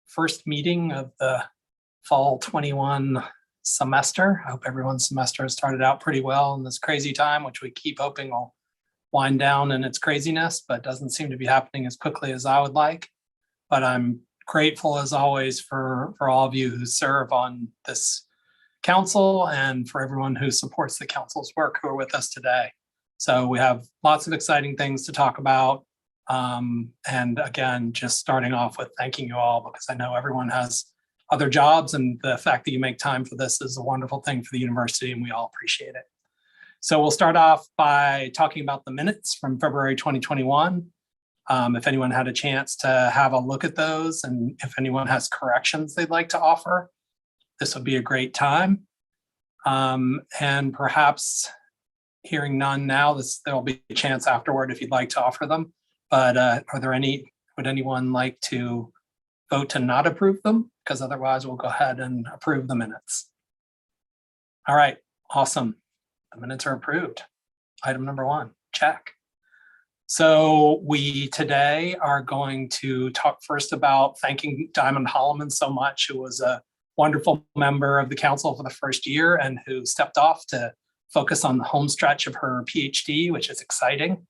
first meeting of the fall 21 semester. I hope everyone's semester has started out pretty well in this crazy time, which we keep hoping will wind down in its craziness, but doesn't seem to be happening as quickly as I would like. But I'm grateful as always for all of you who serve on this council and for everyone who supports the council's work who are with us today. So we have lots of exciting things to talk about. And again, just starting off with thanking you all, because I know everyone has other jobs, and the fact that you make time for this is a wonderful thing for the university, and we all appreciate it. So we'll start off by talking about the minutes from February 2021. If anyone had a chance to have a look at those, and if anyone has corrections they'd like to offer, this would be a great time. And perhaps hearing none now, there'll be a chance afterward if you'd like to offer them. But would anyone like to vote to not approve them? Because otherwise we'll go ahead and approve the minutes. All right, awesome. The minutes are approved. Item number 1, check. So we today are going to talk first about thanking Diamond Holloman so much, who was a wonderful member of the council for the first year and who stepped off to focus on the home stretch of her PhD, which is exciting.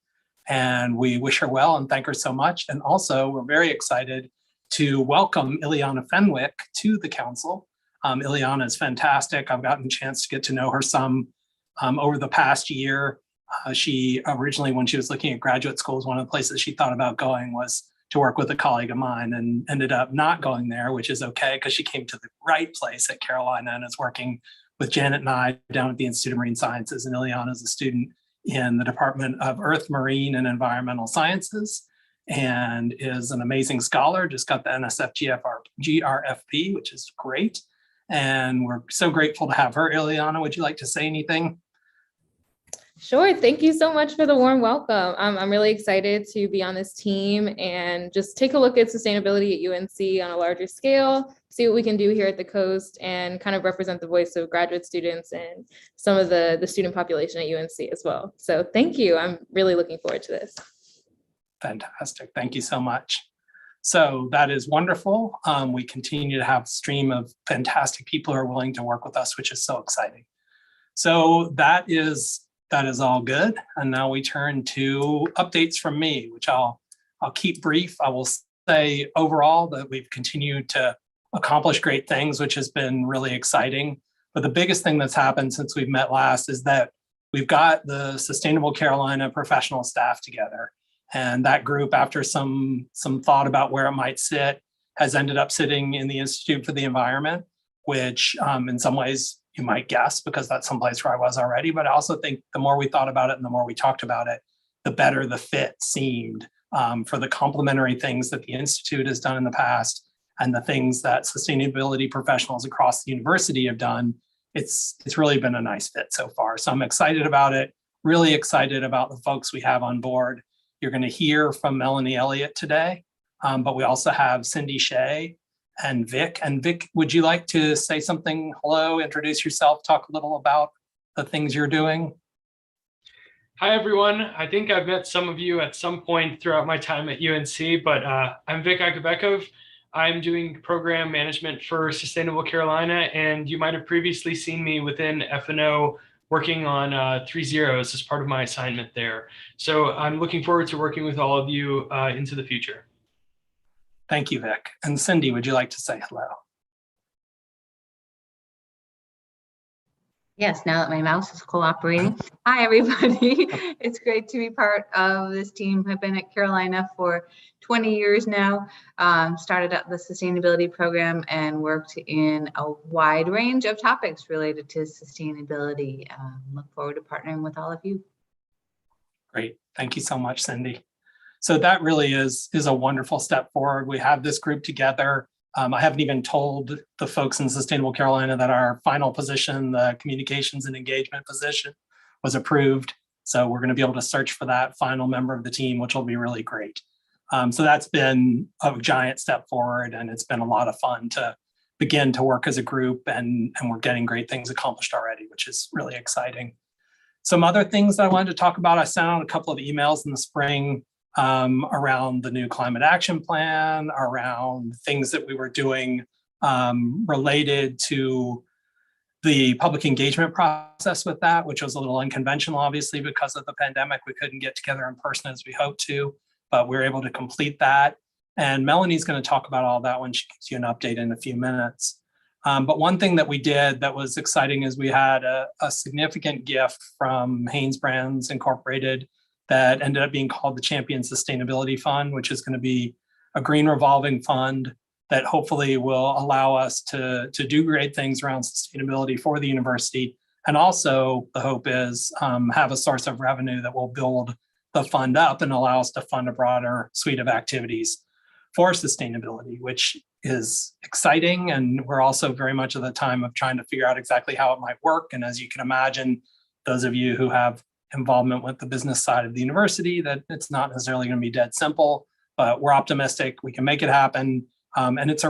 And we wish her well and thank her so much. And also we're very excited to welcome Ileana Fenwick to the council. Ileana is fantastic. I've gotten a chance to get to know her some over the past year. She originally, when she was looking at graduate schools, one of the places she thought about going was to work with a colleague of mine, and ended up not going there, which is okay because she came to the right place at Carolina and is working with Janet and I down at the Institute of Marine Sciences. And Ileana is a student in the Department of Earth, Marine, and Environmental Sciences, and is an amazing scholar, just got the NSF GRFP, which is great. And we're so grateful to have her. Ileana, would you like to say anything? Sure. Thank you so much for the warm welcome. I'm really excited to be on this team and just take a look at sustainability at UNC on a larger scale, see what we can do here at the coast, and kind of represent the voice of graduate students and some of the student population at UNC as well. So thank you. I'm really looking forward to this. Fantastic. Thank you so much. So that is wonderful. We continue to have a stream of fantastic people who are willing to work with us, which is so exciting. So that is all good. And now we turn to updates from me, which I'll keep brief. I will say overall that we've continued to accomplish great things, which has been really exciting. But the biggest thing that's happened since we've met last is that we've got the Sustainable Carolina professional staff together. And that group, after some thought about where it might sit, has ended up sitting in the Institute for the Environment, which in some ways you might guess, because that's someplace where I was already. But I also think the more we thought about it and the more we talked about it, the better the fit seemed for the complementary things that the Institute has done in the past and the things that sustainability professionals across the university have done. It's really been a nice fit so far. So I'm excited about it, really excited about the folks we have on board. You're going to hear from Melanie Elliott today, but we also have Cindy Shea and Vic. And Vic, would you like to say something? Hello, introduce yourself, talk a little about the things you're doing. Hi, everyone. I think I've met some of you at some point throughout my time at UNC, but I'm Vic Akabekov. I'm doing program management for Sustainable Carolina, and you might have previously seen me within F&O working on 3 zeros as part of my assignment there. So I'm looking forward to working with all of you into the future. Thank you, Vic. And Cindy, would you like to say hello? Yes, now that my mouse is cooperating. Hi, everybody. It's great to be part of this team. I've been at Carolina for 20 years now, started up the sustainability program and worked in a wide range of topics related to sustainability. Look forward to partnering with all of you. Great. Thank you so much, Cindy. So that really is a wonderful step forward. We have this group together. I haven't even told the folks in Sustainable Carolina that our final position, the communications and engagement position, was approved. So we're going to be able to search for that final member of the team, which will be really great. So that's been a giant step forward, and it's been a lot of fun to begin to work as a group, and we're getting great things accomplished already, which is really exciting. Some other things that I wanted to talk about, I sent out a couple of emails in the spring around the new climate action plan, around things that we were doing related to the public engagement process with that, which was a little unconventional, obviously, because of the pandemic. We couldn't get together in person as we hoped to, but we were able to complete that. And Melanie's going to talk about all that when she gives you an update in a few minutes. But one thing that we did that was exciting is we had a significant gift from Hanes Brands Incorporated that ended up being called the Champion Sustainability Fund, which is going to be a green revolving fund that hopefully will allow us to do great things around sustainability for the university. And also the hope is have a source of revenue that will build the fund up and allow us to fund a broader suite of activities for sustainability, which is exciting. And we're also very much at the time of trying to figure out exactly how it might work. And as you can imagine, those of you who have involvement with the business side of the university, that it's not necessarily going to be dead simple, but we're optimistic we can make it happen. And it's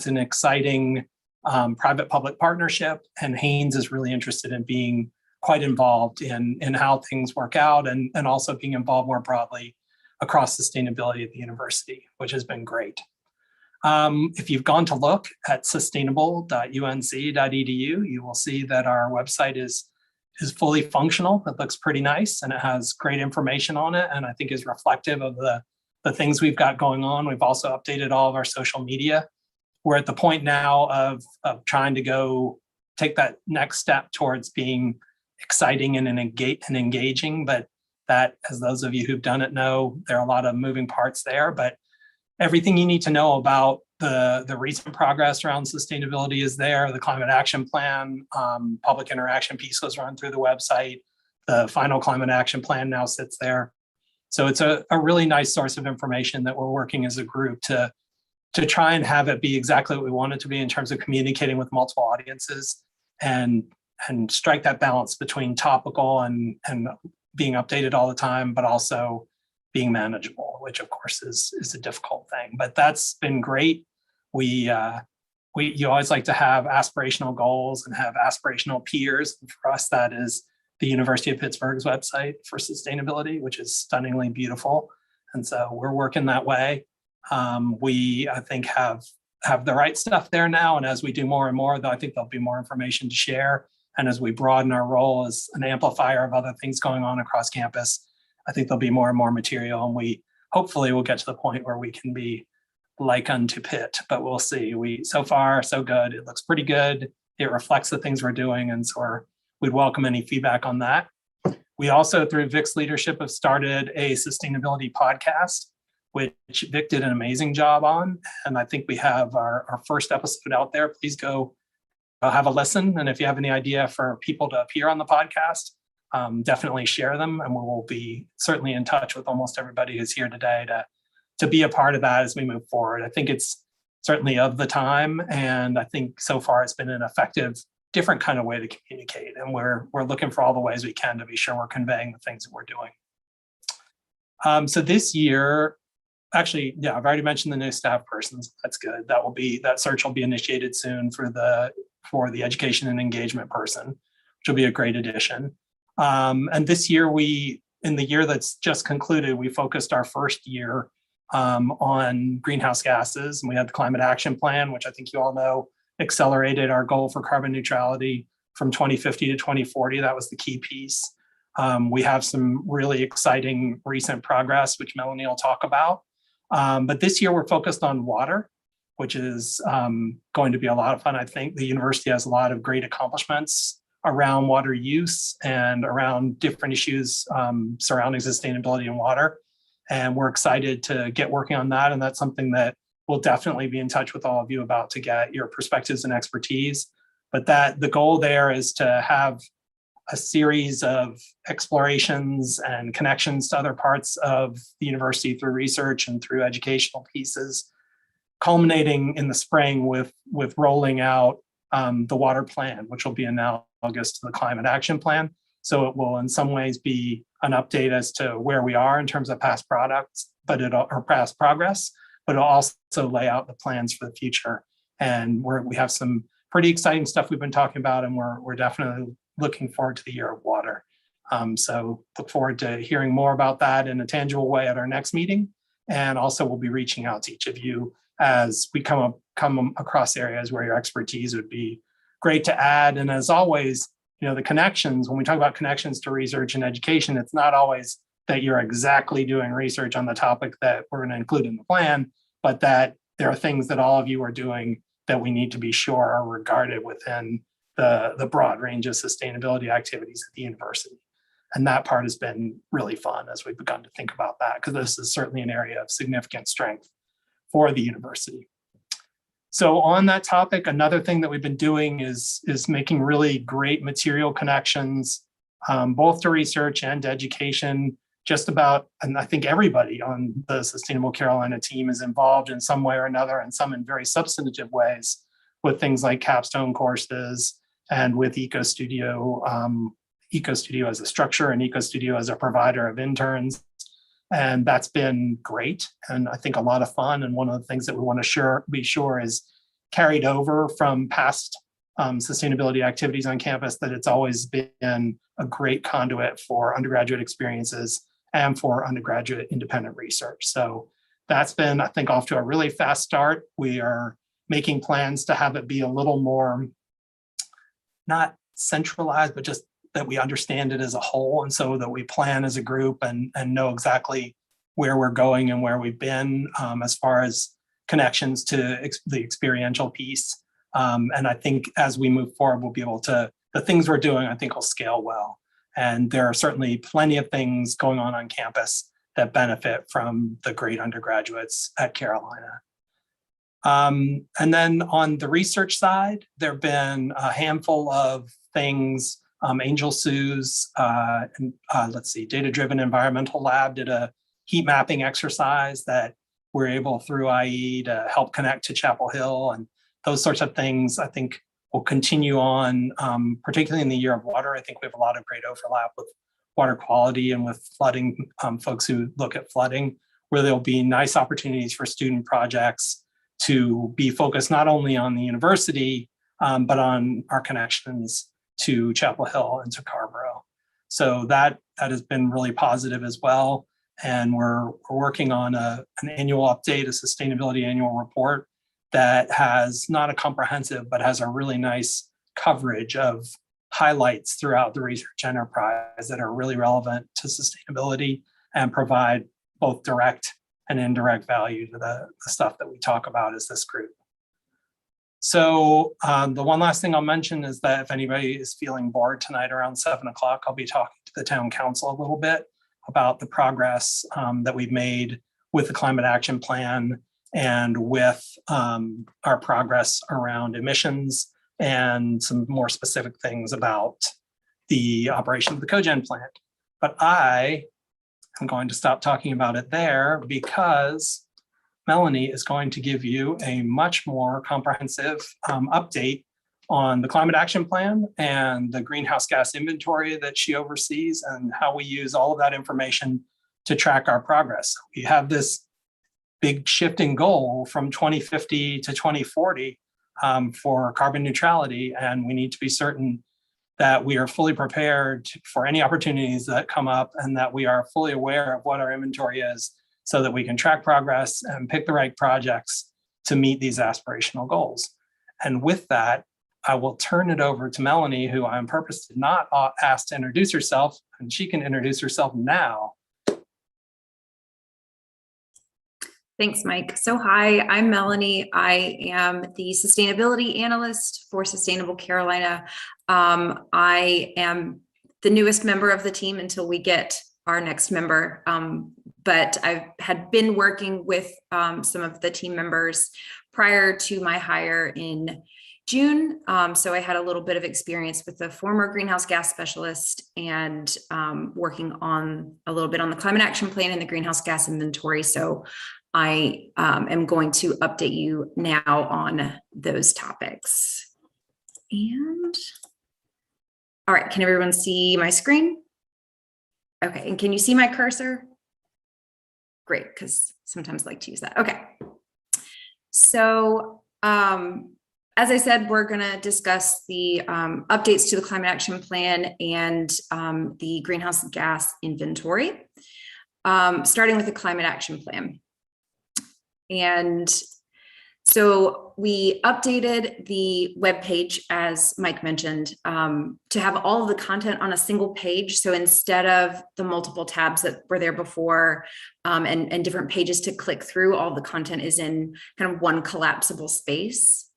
an exciting private-public partnership, and Hanes is really interested in being quite involved in how things work out and also being involved more broadly across sustainability at the university, which has been great. If you've gone to look at sustainable.unc.edu, you will see that our website is fully functional. It looks pretty nice, and it has great information on it, and I think is reflective of the things we've got going on. We've also updated all of our social media. We're at the point now of trying to go take that next step towards being exciting and engaging, but that, as those of you who've done it know, there are a lot of moving parts there, but everything you need to know about the recent progress around sustainability is there. The climate action plan, public interaction piece was run through the website. The final climate action plan now sits there. So it's a really nice source of information that we're working as a group to try and have it be exactly what we want it to be in terms of communicating with multiple audiences and strike that balance between topical and being updated all the time, but also being manageable, which of course is a difficult thing. But that's been great. You always like to have aspirational goals and have aspirational peers. And for us, that is the University of Pittsburgh's website for sustainability, which is stunningly beautiful. And so we're working that way. We, I think, have the right stuff there now. And as we do more and more, though, I think there'll be more information to share. And as we broaden our role as an amplifier of other things going on across campus, I think there'll be more and more material. And we hopefully will get to the point where we can be like unto Pitt, but we'll see. So far, so good. It looks pretty good. It reflects the things we're doing. And so we'd welcome any feedback on that. We also, through Vic's leadership, have started a sustainability podcast, which Vic did an amazing job on. And I think we have our first episode out there. Please go have a listen. And if you have any idea for people to appear on the podcast, definitely share them. And we will be certainly in touch with almost everybody who's here today to be a part of that as we move forward. I think it's certainly of the time. And I think so far it's been an effective, different kind of way to communicate. And we're looking for all the ways we can to be sure we're conveying the things that we're doing. So this year, actually, yeah, I've already mentioned the new staff persons. That's good. That search will be initiated soon for the education and engagement person, which will be a great addition. And this year, in the year that's just concluded, we focused our first year on greenhouse gases. And we had the climate action plan, which I think you all know accelerated our goal for carbon neutrality from 2050 to 2040. That was the key piece. We have some really exciting recent progress, which Melanie will talk about. But this year we're focused on water, which is going to be a lot of fun. I think the university has a lot of great accomplishments around water use and around different issues surrounding sustainability and water. And we're excited to get working on that. And that's something that we'll definitely be in touch with all of you about to get your perspectives and expertise. But the goal there is to have a series of explorations and connections to other parts of the university through research and through educational pieces, culminating in the spring with rolling out the water plan, which will be analogous to the climate action plan. So it will in some ways be an update as to where we are in terms of past products, or past progress, but it'll also lay out the plans for the future. And we have some pretty exciting stuff we've been talking about, and we're definitely looking forward to the year of water. So look forward to hearing more about that in a tangible way at our next meeting. And also we'll be reaching out to each of you as we come across areas where your expertise would be great to add. And as always, the connections, when we talk about connections to research and education, it's not always that you're exactly doing research on the topic that we're going to include in the plan, but that there are things that all of you are doing that we need to be sure are regarded within the broad range of sustainability activities at the university. And that part has been really fun as we've begun to think about that, because this is certainly an area of significant strength for the university. So on that topic, another thing that we've been doing is making really great material connections, both to research and to education. Just about, and I think everybody on the Sustainable Carolina team is involved in some way or another, and some in very substantive ways, with things like capstone courses and with EcoStudio as a structure and EcoStudio as a provider of interns. And that's been great, and I think a lot of fun. And one of the things that we want to be sure is carried over from past sustainability activities on campus, that it's always been a great conduit for undergraduate experiences and for undergraduate independent research. So that's been, I think, off to a really fast start. We are making plans to have it be a little more, not centralized, but just that we understand it as a whole, and so that we plan as a group and know exactly where we're going and where we've been as far as connections to the experiential piece. And I think as we move forward, we'll be able to, the things we're doing, I think will scale well. And there are certainly plenty of things going on campus that benefit from the great undergraduates at Carolina. And then on the research side, there have been a handful of things. Angel Sue's, Data-Driven Environmental Lab did a heat mapping exercise that we're able through IE to help connect to Chapel Hill, and those sorts of things I think will continue on, particularly in the year of water. I think we have a lot of great overlap with water quality and with flooding, folks who look at flooding, where there'll be nice opportunities for student projects to be focused not only on the university, but on our connections to Chapel Hill and to Carborough. So that has been really positive as well. And we're working on an annual update, a sustainability annual report that has not a comprehensive, but has a really nice coverage of highlights throughout the research enterprise that are really relevant to sustainability and provide both direct and indirect value to the stuff that we talk about as this group. So the one last thing I'll mention is that if anybody is feeling bored tonight around 7 o'clock, I'll be talking to the town council a little bit about the progress that we've made with the climate action plan and with our progress around emissions and some more specific things about the operation of the cogen plant. But I am going to stop talking about it there because Melanie is going to give you a much more comprehensive update on the climate action plan and the greenhouse gas inventory that she oversees and how we use all of that information to track our progress. We have this big shifting goal from 2050 to 2040 for carbon neutrality, and we need to be certain that we are fully prepared for any opportunities that come up and that we are fully aware of what our inventory is so that we can track progress and pick the right projects to meet these aspirational goals. And with that, I will turn it over to Melanie, who I on purpose did not ask to introduce herself, and she can introduce herself now. Thanks, Mike. So hi, I'm Melanie. I am the sustainability analyst for Sustainable Carolina. I am the newest member of the team until we get our next member. But I had been working with some of the team members prior to my hire in June. So I had a little bit of experience with the former greenhouse gas specialist and working on a little bit on the climate action plan and the greenhouse gas inventory. So I am going to update you now on those topics. And all right, can everyone see my screen? Okay, and can you see my cursor? Great, because sometimes I like to use that. Okay, so as I said, we're going to discuss the updates to the climate action plan and the greenhouse gas inventory, starting with the climate action plan. And so we updated the webpage, as Mike mentioned, to have all of the content on a single page. So instead of the multiple tabs that were there before and different pages to click through, all the content is in kind of one collapsible space.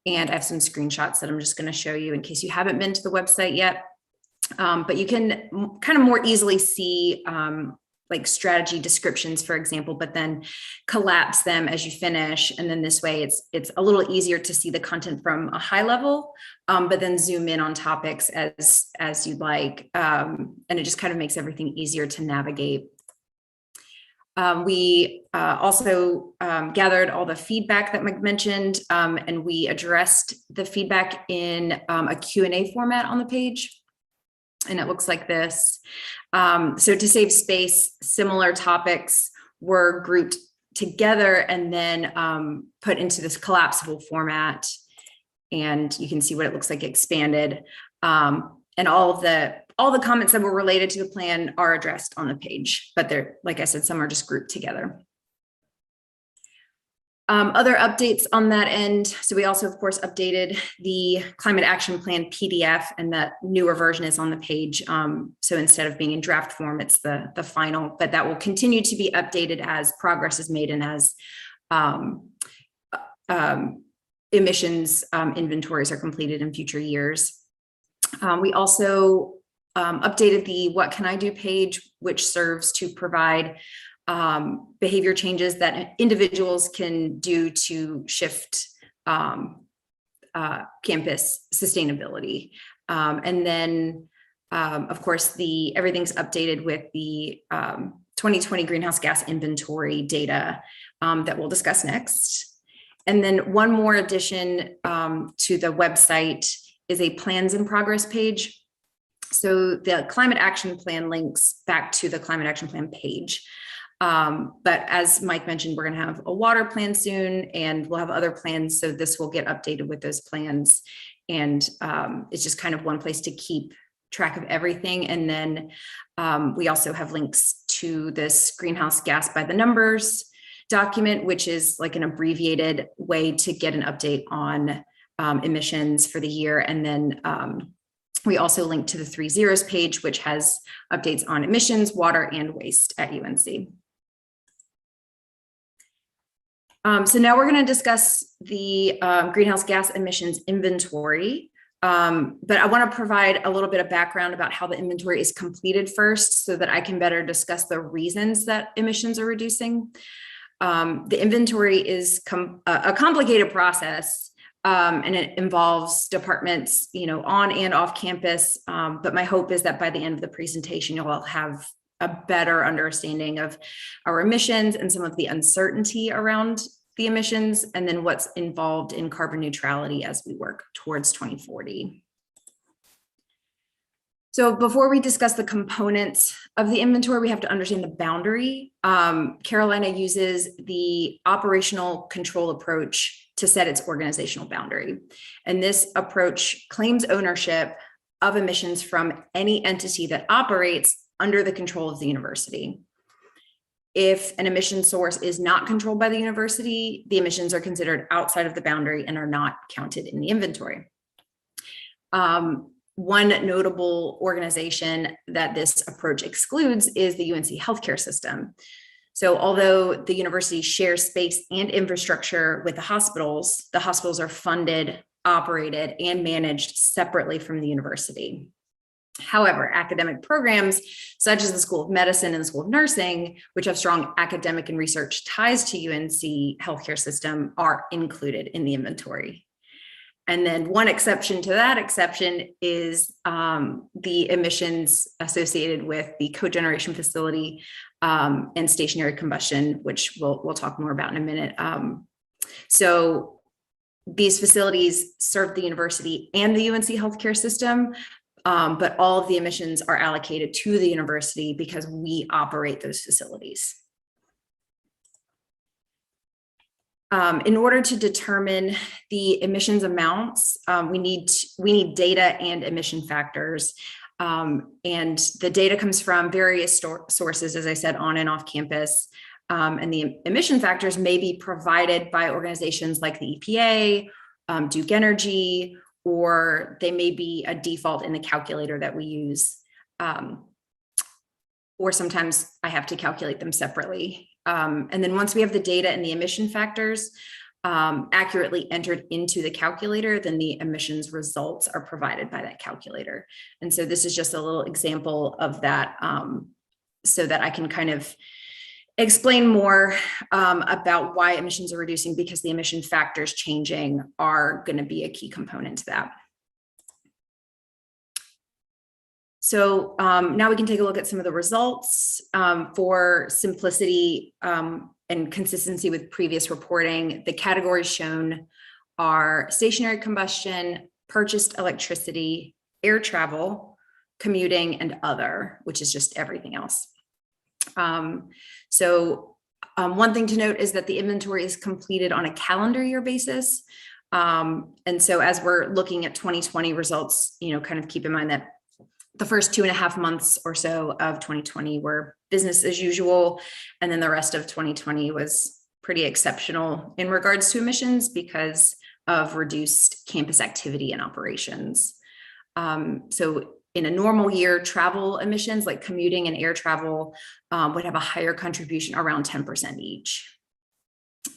And I have some screenshots that I'm just going to show you in case you haven't been to the website yet. But you can kind of more easily see like strategy descriptions, for example, but then collapse them as you finish. And then this way it's a little easier to see the content from a high level, but then zoom in on topics as you'd like. And it just kind of makes everything easier to navigate. We also gathered all the feedback that Mike mentioned, and we addressed the feedback in a Q&A format on the page. And it looks like this. So to save space, similar topics were grouped together and then put into this collapsible format. And you can see what it looks like expanded. And all the comments that were related to the plan are addressed on the page, but they're, like I said, some are just grouped together. Other updates on that end. So we also, of course, updated the climate action plan PDF, and that newer version is on the page. So instead of being in draft form, it's the final, but that will continue to be updated as progress is made and as emissions inventories are completed in future years. We also updated the What Can I Do page, which serves to provide behavior changes that individuals can do to shift campus sustainability. And then, of course, everything's updated with the 2020 greenhouse gas inventory data that we'll discuss next. And then one more addition to the website is a plans in progress page. So the climate action plan links back to the climate action plan page. But as Mike mentioned, we're going to have a water plan soon, and we'll have other plans. So this will get updated with those plans. And it's just kind of one place to keep track of everything. And then we also have links to this greenhouse gas by the numbers document, which is like an abbreviated way to get an update on emissions for the year. And then we also link to the 3 zeros page, which has updates on emissions, water, and waste at UNC. So now we're going to discuss the greenhouse gas emissions inventory, but I want to provide a little bit of background about how the inventory is completed first so that I can better discuss the reasons that emissions are reducing. The inventory is a complicated process, and it involves departments, on and off campus, but my hope is that by the end of the presentation, you'll all have a better understanding of our emissions and some of the uncertainty around the emissions, and then what's involved in carbon neutrality as we work towards 2040. So before we discuss the components of the inventory, we have to understand the boundary. Carolina uses the operational control approach to set its organizational boundary. And this approach claims ownership of emissions from any entity that operates under the control of the university. If an emission source is not controlled by the university, the emissions are considered outside of the boundary and are not counted in the inventory. One notable organization that this approach excludes is the UNC healthcare system. So although the university shares space and infrastructure with the hospitals are funded, operated, and managed separately from the university. However, academic programs such as the School of Medicine and the School of Nursing, which have strong academic and research ties to UNC healthcare system, are included in the inventory. And then one exception to that exception is the emissions associated with the cogeneration facility and stationary combustion, which we'll talk more about in a minute. So these facilities serve the university and the UNC healthcare system, but all of the emissions are allocated to the university because we operate those facilities. In order to determine the emissions amounts, we need data and emission factors. And the data comes from various sources, as I said, on and off campus. And the emission factors may be provided by organizations like the EPA, Duke Energy, or they may be a default in the calculator that we use. Or sometimes I have to calculate them separately. And then once we have the data and the emission factors accurately entered into the calculator, then the emissions results are provided by that calculator. And so this is just a little example of that, so that I can kind of explain more about why emissions are reducing, because the emission factors changing are going to be a key component to that. So now we can take a look at some of the results. For simplicity and consistency with previous reporting, the categories shown are stationary combustion, purchased electricity, air travel, commuting, and other, which is just everything else. One thing to note is that the inventory is completed on a calendar year basis. And so as we're looking at 2020 results, kind of keep in mind that the first 2.5 months or so of 2020 were business as usual. And then the rest of 2020 was pretty exceptional in regards to emissions because of reduced campus activity and operations. So in a normal year, travel emissions like commuting and air travel would have a higher contribution, around 10% each.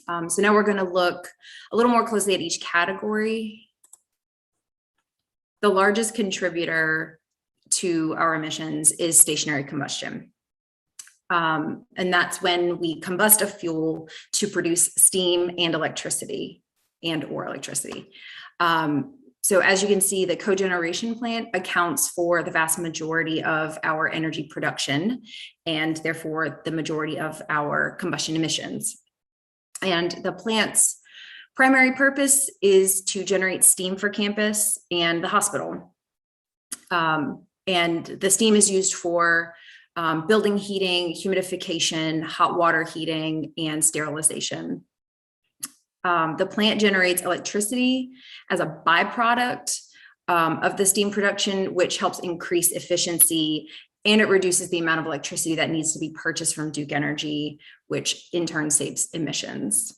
So now we're going to look a little more closely at each category. The largest contributor to our emissions is stationary combustion. And that's when we combust a fuel to produce steam and electricity or electricity. So as you can see, the cogeneration plant accounts for the vast majority of our energy production and therefore the majority of our combustion emissions. And the plant's primary purpose is to generate steam for campus and the hospital. And the steam is used for building heating, humidification, hot water heating, and sterilization. The plant generates electricity as a byproduct of the steam production, which helps increase efficiency, and it reduces the amount of electricity that needs to be purchased from Duke Energy, which in turn saves emissions.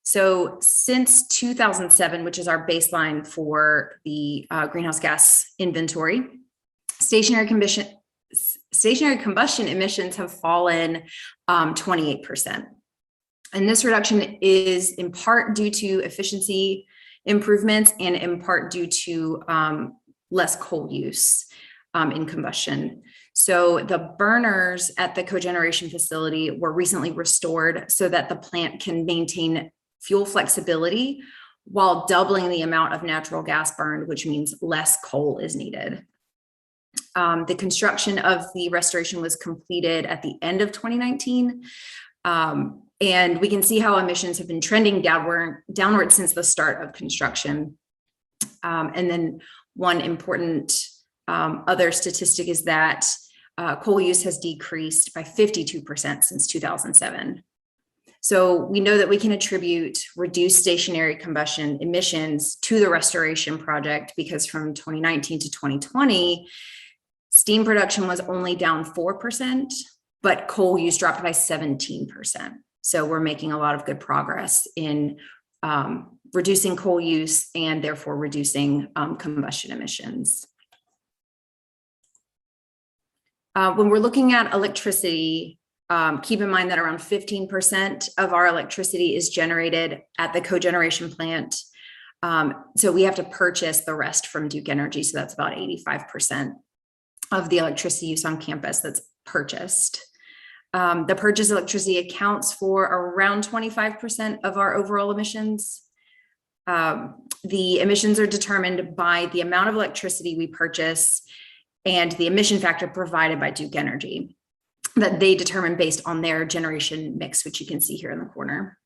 So since 2007, which is our baseline for the greenhouse gas inventory, stationary combustion emissions have fallen 28%. And this reduction is in part due to efficiency improvements and in part due to less coal use in combustion. So the burners at the cogeneration facility were recently restored so that the plant can maintain fuel flexibility while doubling the amount of natural gas burned, which means less coal is needed. The construction of the restoration was completed at the end of 2019. And we can see how emissions have been trending downward since the start of construction. And then one important other statistic is that coal use has decreased by 52% since 2007. So we know that we can attribute reduced stationary combustion emissions to the restoration project because from 2019 to 2020, steam production was only down 4%, but coal use dropped by 17%. So we're making a lot of good progress in reducing coal use and therefore reducing combustion emissions. When we're looking at electricity, keep in mind that around 15% of our electricity is generated at the cogeneration plant. So we have to purchase the rest from Duke Energy. So that's about 85% of the electricity use on campus that's purchased. The purchased electricity accounts for around 25% of our overall emissions. The emissions are determined by the amount of electricity we purchase and the emission factor provided by Duke Energy that they determine based on their generation mix, which you can see here in the corner.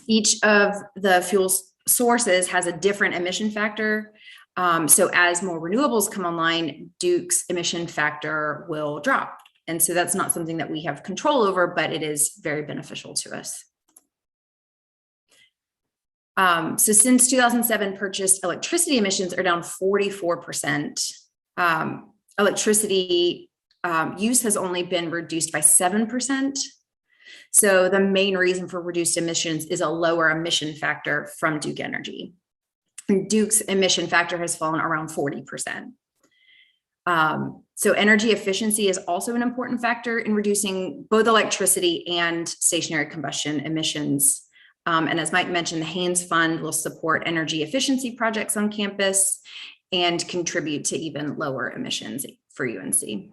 Each of the fuel sources has a different emission factor. So as more renewables come online, Duke's emission factor will drop. And so that's not something that we have control over, but it is very beneficial to us. So since 2007, purchased electricity emissions are down 44%. Electricity use has only been reduced by 7%. So the main reason for reduced emissions is a lower emission factor from Duke Energy. And Duke's emission factor has fallen around 40%. So energy efficiency is also an important factor in reducing both electricity and stationary combustion emissions. And as Mike mentioned, the Haynes Fund will support energy efficiency projects on campus and contribute to even lower emissions for UNC.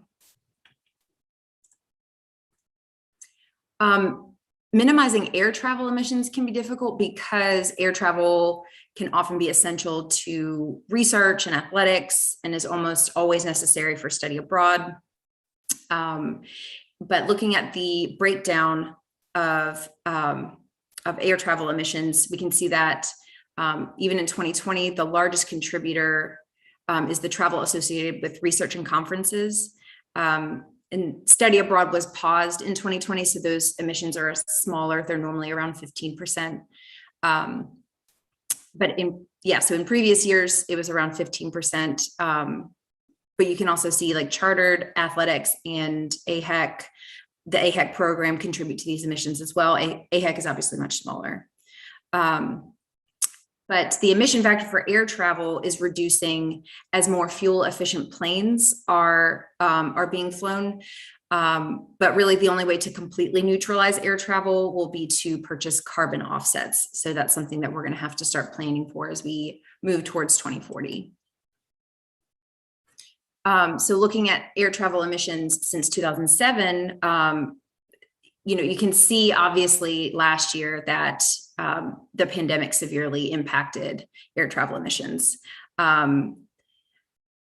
Minimizing air travel emissions can be difficult because air travel can often be essential to research and athletics and is almost always necessary for study abroad. But looking at the breakdown of air travel emissions, we can see that even in 2020, the largest contributor is the travel associated with research and conferences. And study abroad was paused in 2020, so those emissions are smaller. They're normally around 15%. But so in previous years, it was around 15%. But you can also see like chartered athletics and AHEC, the AHEC program contribute to these emissions as well. AHEC is obviously much smaller. But the emission factor for air travel is reducing as more fuel efficient planes are being flown. But really the only way to completely neutralize air travel will be to purchase carbon offsets. So that's something that we're going to have to start planning for as we move towards 2040. So looking at air travel emissions since 2007, you can see obviously last year that the pandemic severely impacted air travel emissions.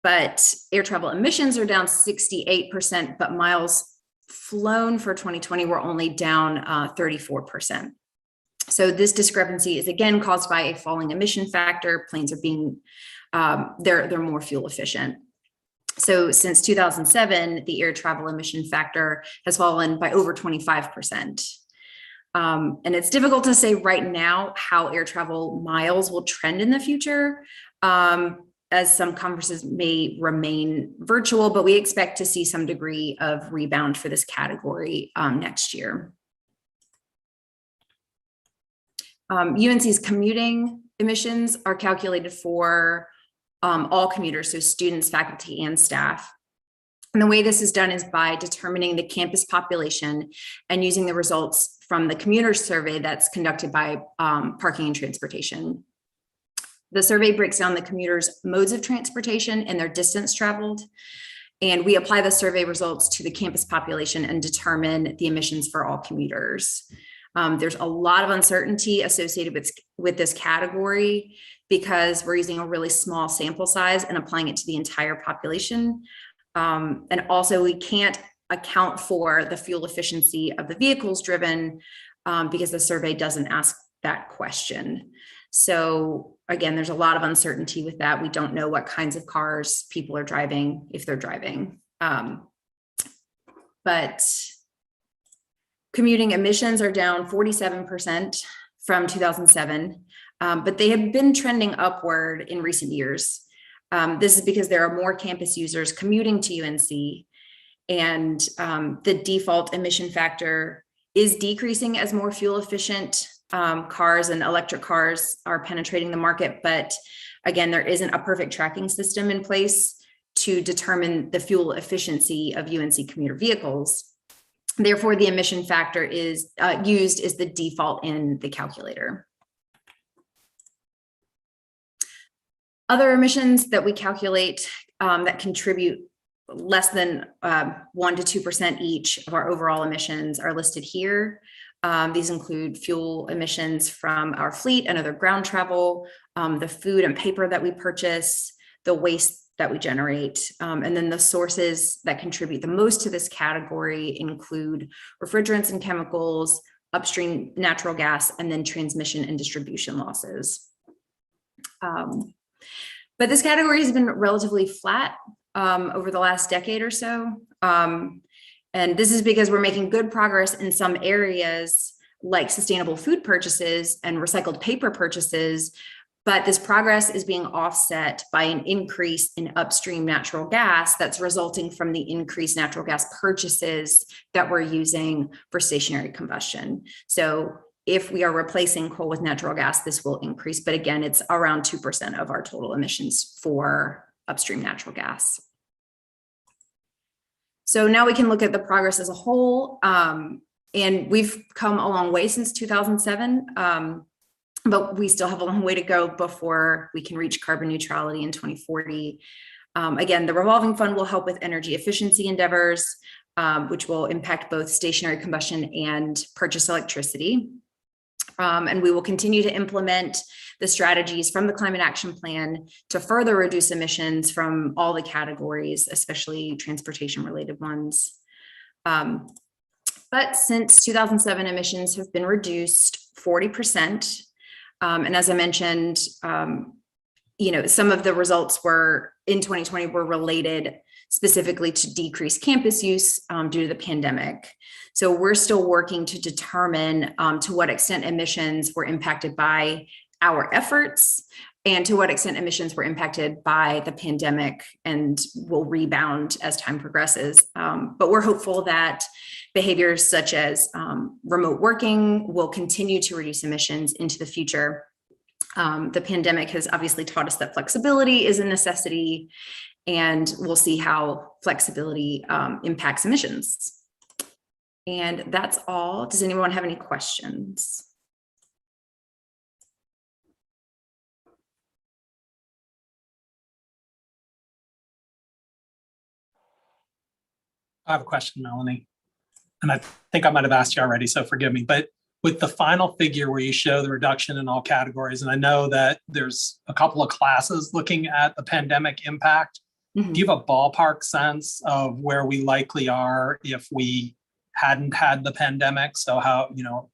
But air travel emissions are down 68%, but miles flown for 2020 were only down 34%. So this discrepancy is again caused by a falling emission factor. Planes are being, they're more fuel efficient. So since 2007, the air travel emission factor has fallen by over 25%. And it's difficult to say right now how air travel miles will trend in the future, as some conferences may remain virtual, but we expect to see some degree of rebound for this category next year. UNC's commuting emissions are calculated for all commuters, so students, faculty, and staff. And the way this is done is by determining the campus population and using the results from the commuter survey that's conducted by Parking and Transportation. The survey breaks down the commuters' modes of transportation and their distance traveled. And we apply the survey results to the campus population and determine the emissions for all commuters. There's a lot of uncertainty associated with this category because we're using a really small sample size and applying it to the entire population. And also we can't account for the fuel efficiency of the vehicles driven because the survey doesn't ask that question. So again, there's a lot of uncertainty with that. We don't know what kinds of cars people are driving, if they're driving. But commuting emissions are down 47% from 2007, but they have been trending upward in recent years. This is because there are more campus users commuting to UNC, and the default emission factor is decreasing as more fuel efficient cars and electric cars are penetrating the market. But again, there isn't a perfect tracking system in place to determine the fuel efficiency of UNC commuter vehicles. Therefore, the emission factor is used as the default in the calculator. Other emissions that we calculate that contribute less than 1 to 2% each of our overall emissions are listed here. These include fuel emissions from our fleet and other ground travel, the food and paper that we purchase, the waste that we generate. And then the sources that contribute the most to this category include refrigerants and chemicals, upstream natural gas, and then transmission and distribution losses. But this category has been relatively flat over the last decade or so. And this is because we're making good progress in some areas like sustainable food purchases and recycled paper purchases, but this progress is being offset by an increase in upstream natural gas that's resulting from the increased natural gas purchases that we're using for stationary combustion. So if we are replacing coal with natural gas, this will increase. But again, it's around 2% of our total emissions for upstream natural gas. So now we can look at the progress as a whole. And we've come a long way since 2007. But we still have a long way to go before we can reach carbon neutrality in 2040. Again, the revolving fund will help with energy efficiency endeavors, which will impact both stationary combustion and purchase electricity. And we will continue to implement the strategies from the Climate Action Plan to further reduce emissions from all the categories, especially transportation-related ones. But since 2007, emissions have been reduced 40%. And as I mentioned, some of the results were in 2020 were related specifically to decreased campus use due to the pandemic. So we're still working to determine to what extent emissions were impacted by our efforts and to what extent emissions were impacted by the pandemic and will rebound as time progresses. But we're hopeful that behaviors such as remote working will continue to reduce emissions into the future. The pandemic has obviously taught us that flexibility is a necessity, and we'll see how flexibility impacts emissions. And that's all. Does anyone have any questions? I have a question, Melanie. And I think I might have asked you already, so forgive me. But with the final figure where you show the reduction in all categories, and I know that there's a couple of classes looking at the pandemic impact, do you have a ballpark sense of where we likely are if we hadn't had the pandemic? So how,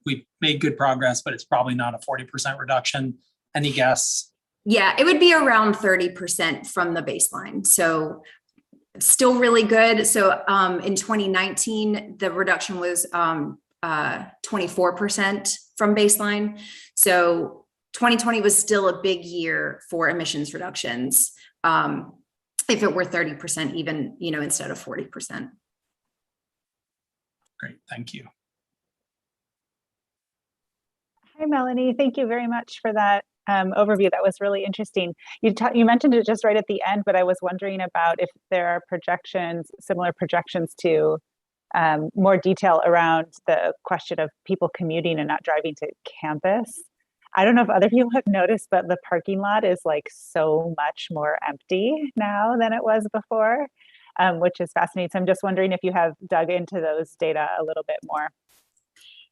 we made good progress, but it's probably not a 40% reduction. Any guess? Yeah, it would be around 30% from the baseline. So still really good. So in 2019, the reduction was 24% from baseline. So 2020 was still a big year for emissions reductions. If it were 30% even, instead of 40%. Great, thank you. Hi, Melanie. Thank you very much for that overview. That was really interesting. You mentioned it just right at the end, but I was wondering about if there are similar projections to more detail around the question of people commuting and not driving to campus. I don't know if other people have noticed, but the parking lot is like so much more empty now than it was before, which is fascinating. So I'm just wondering if you have dug into those data a little bit more.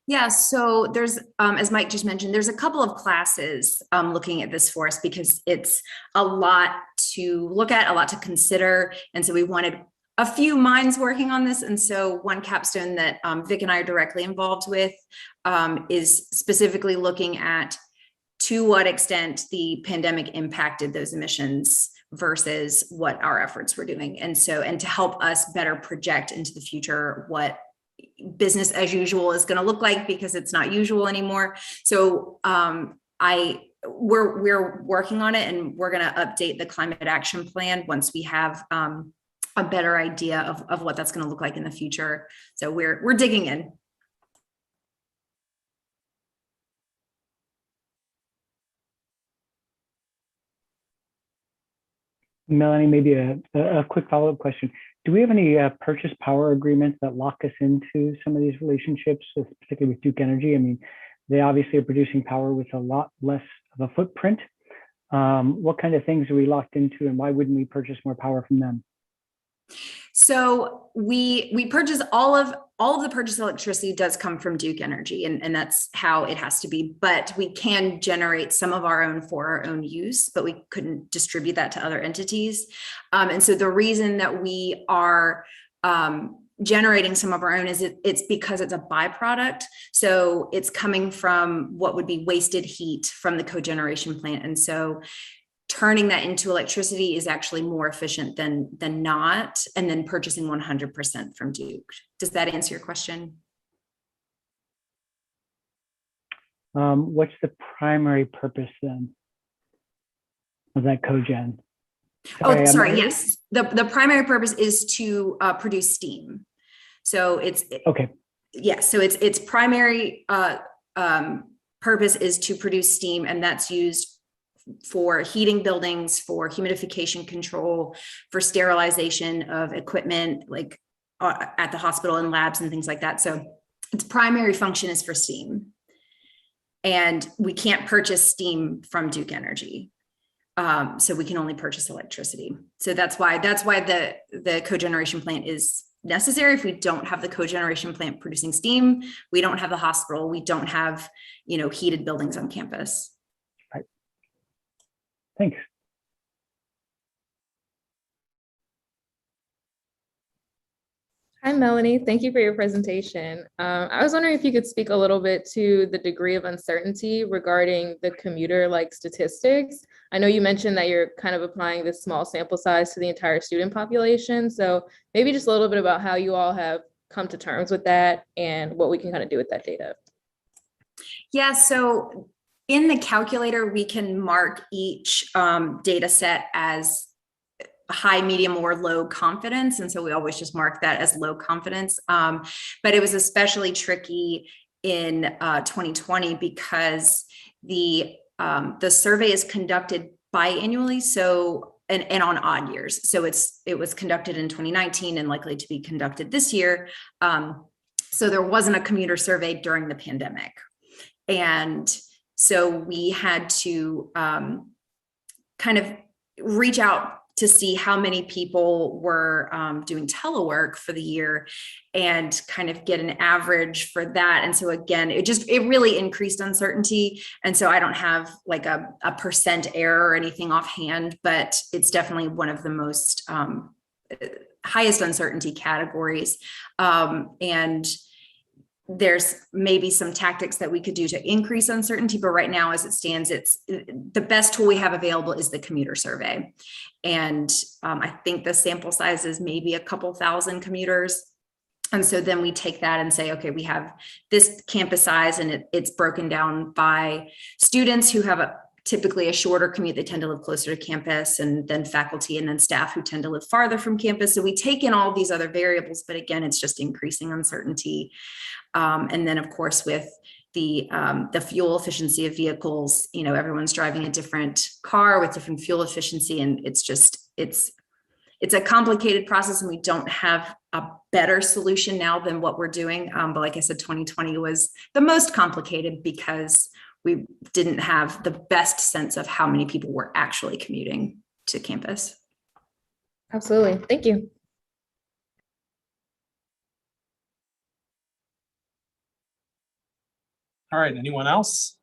Yeah, so there's, as Mike just mentioned, there's a couple of classes looking at this for us because it's a lot to look at, a lot to consider. And so we wanted a few minds working on this. And so one capstone that Vic and I are directly involved with is specifically looking at to what extent the pandemic impacted those emissions versus what our efforts were doing. And to help us better project into the future what business as usual is going to look like, because it's not usual anymore. So we're working on it, and we're going to update the climate action plan once we have a better idea of what that's going to look like in the future. So we're digging in. Melanie, maybe a quick follow-up question. Do we have any purchase power agreements that lock us into some of these relationships, particularly with Duke Energy? I mean, they obviously are producing power with a lot less of a footprint. What kind of things are we locked into, and why wouldn't we purchase more power from them? So we purchase all of the purchased electricity does come from Duke Energy, and that's how it has to be. But we can generate some of our own for our own use, but we couldn't distribute that to other entities. And so the reason that we are generating some of our own is it's because it's a byproduct. So it's coming from what would be wasted heat from the cogeneration plant. And so turning that into electricity is actually more efficient than not, and then purchasing 100% from Duke. Does that answer your question? What's the primary purpose then of that cogen? Sorry. Yes. The primary purpose is to produce steam. So it's okay. Yes. So its primary purpose is to produce steam, and that's used for heating buildings, for humidification control, for sterilization of equipment, like at the hospital and labs and things like that. So its primary function is for steam. And we can't purchase steam from Duke Energy. So we can only purchase electricity. So that's why the cogeneration plant is necessary. If we don't have the cogeneration plant producing steam, we don't have the hospital, we don't have, heated buildings on campus. Right. Thanks. Hi, Melanie. Thank you for your presentation. I was wondering if you could speak a little bit to the degree of uncertainty regarding the commuter-like statistics. I know you mentioned that you're kind of applying this small sample size to the entire student population. So maybe just a little bit about how you all have come to terms with that and what we can kind of do with that data. Yeah, so in the calculator, we can mark each data set as high, medium, or low confidence. And so we always just mark that as low confidence. But it was especially tricky in 2020 because the survey is conducted biannually, so and on odd years. So it was conducted in 2019 and likely to be conducted this year. So there wasn't a commuter survey during the pandemic. And so we had to kind of reach out to see how many people were doing telework for the year and kind of get an average for that. And so again, it really increased uncertainty. And so I don't have like a percent error or anything offhand, but it's definitely one of the most highest uncertainty categories. And there's maybe some tactics that we could do to increase uncertainty, but right now as it stands, it's the best tool we have available is the commuter survey. And I think the sample size is maybe a couple thousand commuters. And so then we take that and say, okay, we have this campus size and it's broken down by students who have typically a shorter commute. They tend to live closer to campus, and then faculty and then staff who tend to live farther from campus. So we take in all these other variables, but again, it's just increasing uncertainty. And then of course, with the fuel efficiency of vehicles, everyone's driving a different car with different fuel efficiency. And it's a complicated process, and we don't have a better solution now than what we're doing. But like I said, 2020 was the most complicated because we didn't have the best sense of how many people were actually commuting to campus. Absolutely. Thank you. All right, anyone else?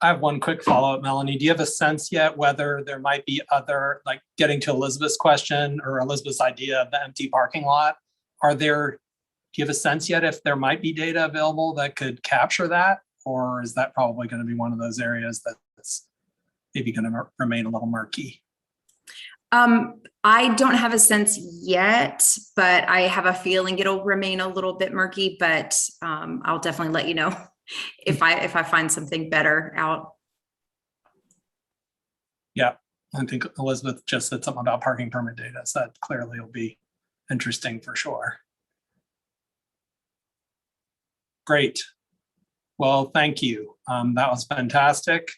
I have one quick follow-up, Melanie. Do you have a sense yet whether there might be other, like getting to Elizabeth's question or Elizabeth's idea of the empty parking lot? Do you have a sense yet if there might be data available that could capture that? Or is that probably going to be one of those areas that's maybe going to remain a little murky? I don't have a sense yet, but I have a feeling it'll remain a little bit murky, but I'll definitely let you know if I find something better out. Yeah, I think Elizabeth just said something about parking permit data, so that clearly will be interesting for sure. Great. Well, thank you. That was fantastic.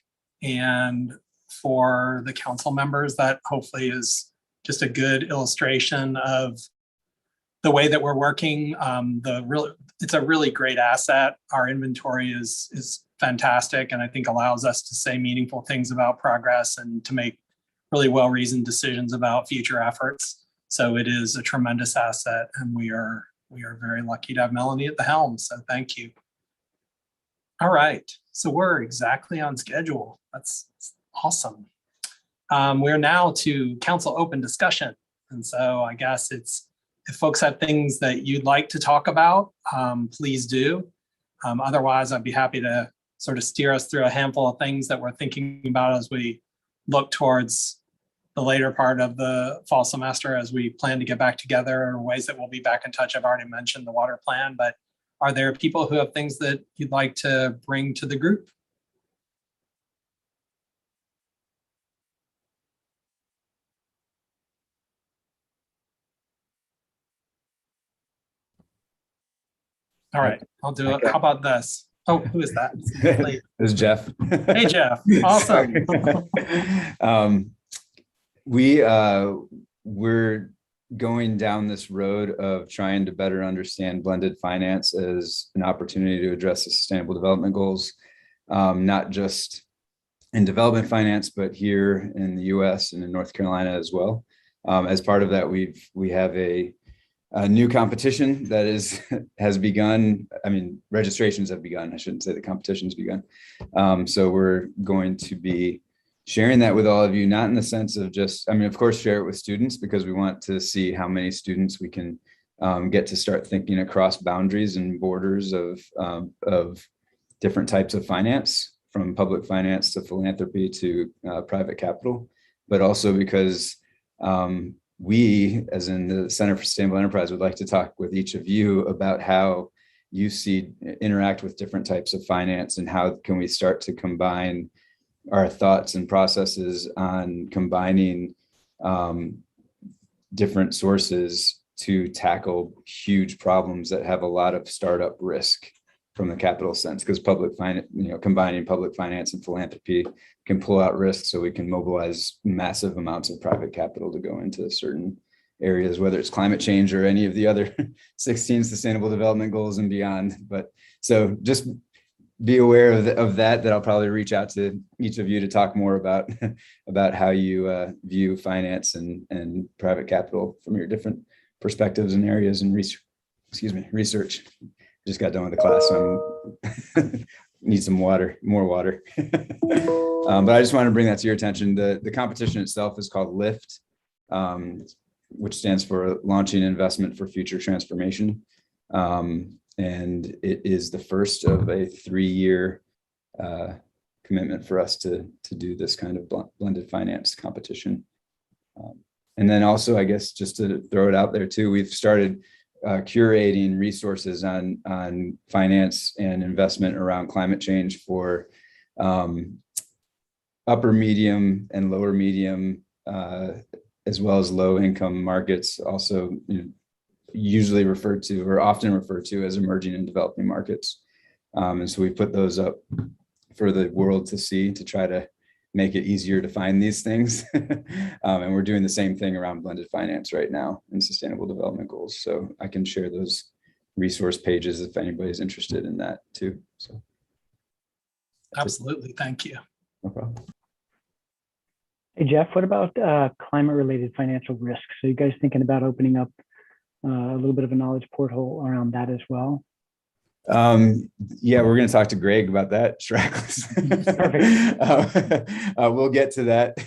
And for the council members, that hopefully is just a good illustration of the way that we're working. It's a really great asset. Our inventory is fantastic, and I think allows us to say meaningful things about progress and to make really well-reasoned decisions about future efforts. So it is a tremendous asset, and we are very lucky to have Melanie at the helm. So thank you. All right, so we're exactly on schedule. That's awesome. We're now to council open discussion. And so I guess if folks have things that you'd like to talk about, please do. Otherwise, I'd be happy to sort of steer us through a handful of things that we're thinking about as we look towards the later part of the fall semester as we plan to get back together, or ways that we'll be back in touch. I've already mentioned the water plan, but are there people who have things that you'd like to bring to the group? All right, I'll do it. Okay. How about this? Oh, who is that? This is Jeff. Hey, Jeff. Awesome. We're going down this road of trying to better understand blended finance as an opportunity to address the sustainable development goals, not just in development finance, but here in the US and in North Carolina as well. As part of that, we have a new competition that has begun. I mean, registrations have begun. I shouldn't say the competition's begun. So we're going to be sharing that with all of you, not in the sense of just, I mean, of course, share it with students, because we want to see how many students we can get to start thinking across boundaries and borders of different types of finance, from public finance to philanthropy to private capital, but also because we, as in the Center for Sustainable Enterprise, would like to talk with each of you about how you interact with different types of finance, and how can we start to combine our thoughts and processes on combining different sources to tackle huge problems that have a lot of startup risk from the capital sense, because public finance, combining public finance and philanthropy can pull out risk, so we can mobilize massive amounts of private capital to go into certain areas, whether it's climate change or any of the other 16 sustainable development goals and beyond. But so just be aware of that I'll probably reach out to each of you to talk more about how you view finance and private capital from your different perspectives and areas and research. Just got done with the class, so I need some water, more water. But I just want to bring that to your attention. The competition itself is called LIFT, which stands for Launching Investment for Future Transformation. And it is the first of a 3-year commitment for us to do this kind of blended finance competition. And then also, I guess, just to throw it out there too, we've started curating resources on finance and investment around climate change for upper medium and lower medium, as well as low income markets, also usually referred to, or often referred to, as emerging and developing markets. And so we put those up for the world to see, to try to make it easier to find these things. And we're doing the same thing around blended finance right now in sustainable development goals. So I can share those resource pages if anybody's interested in that too. So absolutely, thank you. No problem. Hey, Jeff, what about climate-related financial risks? So you guys thinking about opening up a little bit of a knowledge portal around that as well? Yeah, we're going to talk to Greg about that. Perfect. We'll get to that.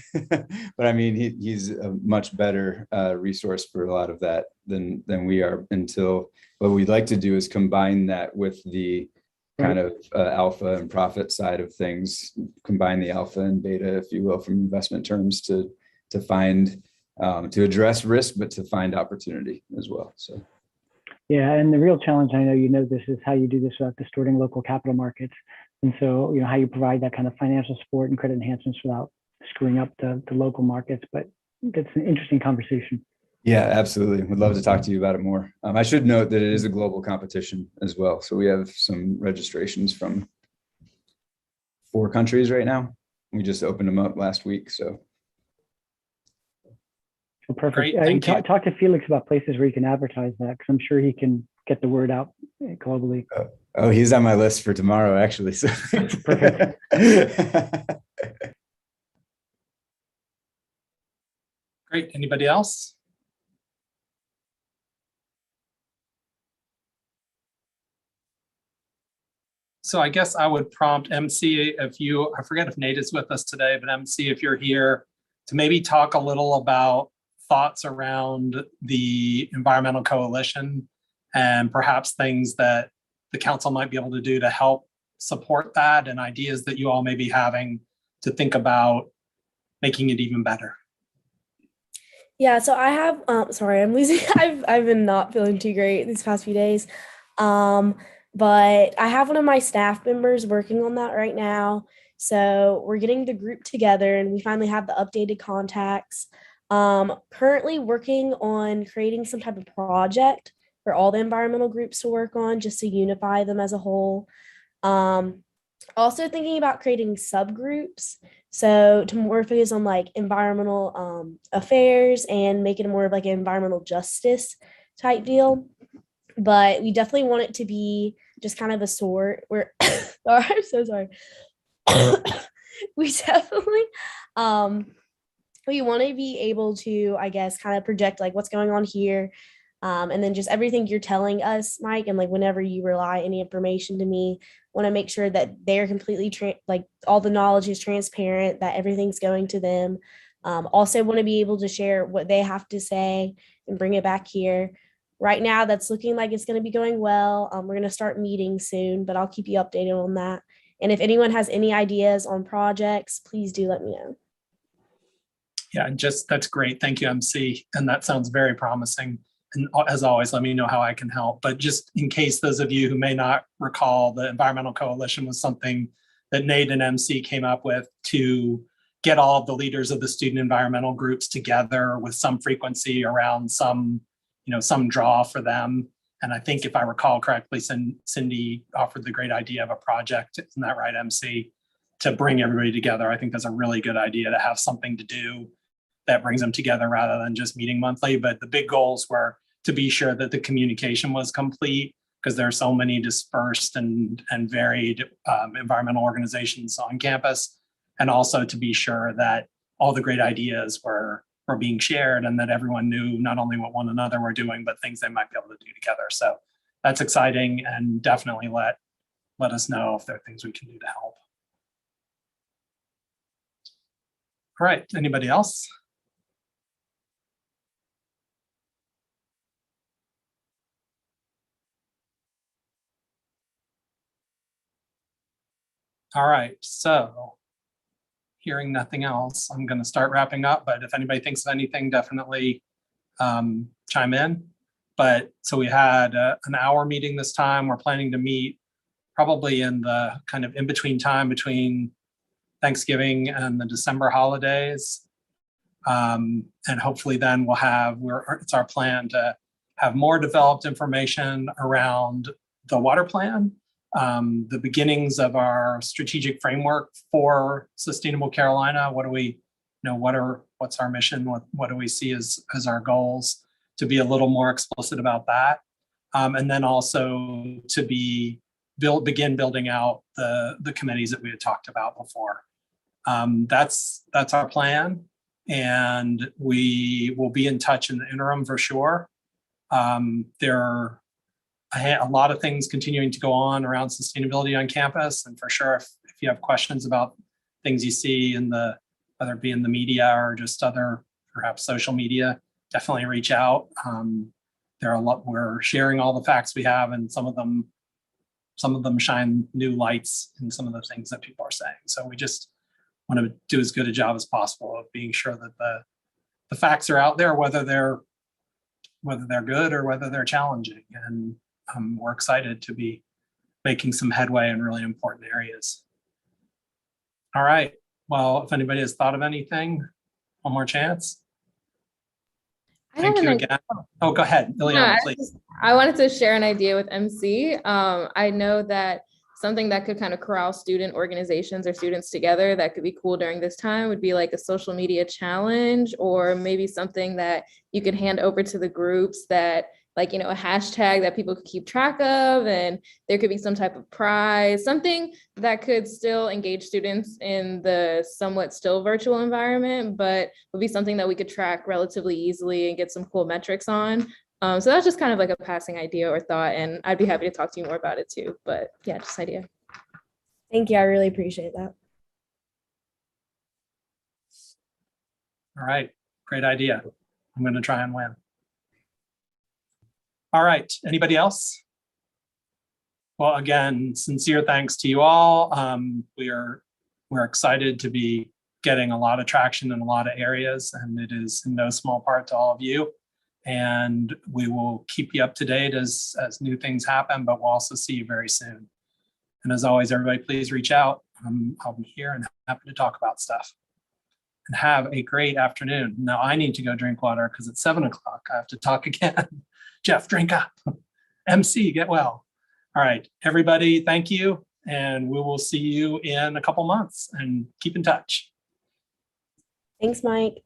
But I mean, he's a much better resource for a lot of that than we are, until what we'd like to do is combine that with the kind of alpha and profit side of things, combine the alpha and beta, if you will, from investment terms to find, to address risk, but to find opportunity as well. So. Yeah, and the real challenge, I know you know this, is how you do this without distorting local capital markets. And so, how you provide that kind of financial support and credit enhancements without screwing up the local markets. But that's an interesting conversation. Yeah, absolutely. Would love to talk to you about it more. I should note that it is a global competition as well. So we have some registrations from 4 countries right now. We just opened them up last week. So. Well, perfect. Great, thank you. Talk to Felix about places where you can advertise that, because I'm sure he can get the word out globally. Oh, he's on my list for tomorrow, actually. So. Perfect. Great. Anybody else? So I guess I would prompt MC, I forget if Nate is with us today, but MC, if you're here, to maybe talk a little about thoughts around the environmental coalition and perhaps things that the council might be able to do to help support that and ideas that you all may be having to think about making it even better? Yeah, so I have sorry, I'm losing I've been not feeling too great these past few days. But I have one of my staff members working on that right now. So we're getting the group together and we finally have the updated contacts. Currently working on creating some type of project for all the environmental groups to work on just to unify them as a whole. Also thinking about creating subgroups. So to more focus on like environmental affairs and make it more of like an environmental justice type deal. But we definitely want it to be just kind of a sort where, sorry, I'm so sorry. We definitely, we want to be able to, I guess, kind of project like what's going on here. And then just everything you're telling us, Mike, and like whenever you rely any information to me, want to make sure that they're completely like all the knowledge is transparent, that everything's going to them. Also want to be able to share what they have to say and bring it back here. Right now, that's looking like it's going to be going well. We're going to start meeting soon, but I'll keep you updated on that. And if anyone has any ideas on projects, please do let me know. Yeah, and just that's great. Thank you, MC. And that sounds very promising. And as always, let me know how I can help. But just in case those of you who may not recall, the Environmental Coalition was something that Nate and MC came up with to get all of the leaders of the student environmental groups together with some frequency around some draw for them. And I think if I recall correctly, Cindy offered the great idea of a project, isn't that right, MC? To bring everybody together. I think that's a really good idea to have something to do that brings them together rather than just meeting monthly. But the big goals were to be sure that the communication was complete because there are so many dispersed and varied environmental organizations on campus. And also to be sure that all the great ideas were being shared and that everyone knew not only what one another were doing, but things they might be able to do together. So that's exciting, and definitely let us know if there are things we can do to help. All right, anybody else? All right, so hearing nothing else, I'm going to start wrapping up, but if anybody thinks of anything, definitely chime in. But so we had an hour meeting this time. We're planning to meet probably in the kind of in-between time between Thanksgiving and the December holidays. And hopefully then we'll have, it's our plan to have more developed information around the water plan, the beginnings of our strategic framework for Sustainable Carolina. What do we, what's our mission? What do we see as our goals? To be a little more explicit about that. And then also to begin building out the committees that we had talked about before. That's our plan. And we will be in touch in the interim for sure. There are a lot of things continuing to go on around sustainability on campus. And for sure, if you have questions about things you see whether it be in the media or just other perhaps social media, definitely reach out. There are a lot, we're sharing all the facts we have, and some of them shine new lights in some of the things that people are saying. So we just want to do as good a job as possible of being sure that the facts are out there, whether they're good or whether they're challenging. And we're excited to be making some headway in really important areas. All right. Well, if anybody has thought of anything, one more chance. Thank you again. Oh, go ahead, Ileana, please. I wanted to share an idea with MC. I know that something that could kind of corral student organizations or students together that could be cool during this time would be like a social media challenge, or maybe something that you could hand over to the groups that, like, a hashtag that people could keep track of, and there could be some type of prize, something that could still engage students in the somewhat still virtual environment, but would be something that we could track relatively easily and get some cool metrics on. So that's just kind of like a passing idea or thought, and I'd be happy to talk to you more about it too. But yeah, just idea. Thank you. I really appreciate that. All right, great idea. I'm going to try and win. All right, anybody else? Well, again, sincere thanks to you all. We're excited to be getting a lot of traction in a lot of areas, and it is in no small part to all of you. And we will keep you up to date as new things happen, but we'll also see you very soon. And as always, everybody, please reach out. I'll be here and happy to talk about stuff. And have a great afternoon. Now I need to go drink water because it's 7 o'clock. I have to talk again. Jeff, drink up. MC, get well. All right, everybody, thank you. And we will see you in a couple months, and keep in touch. Thanks, Mike.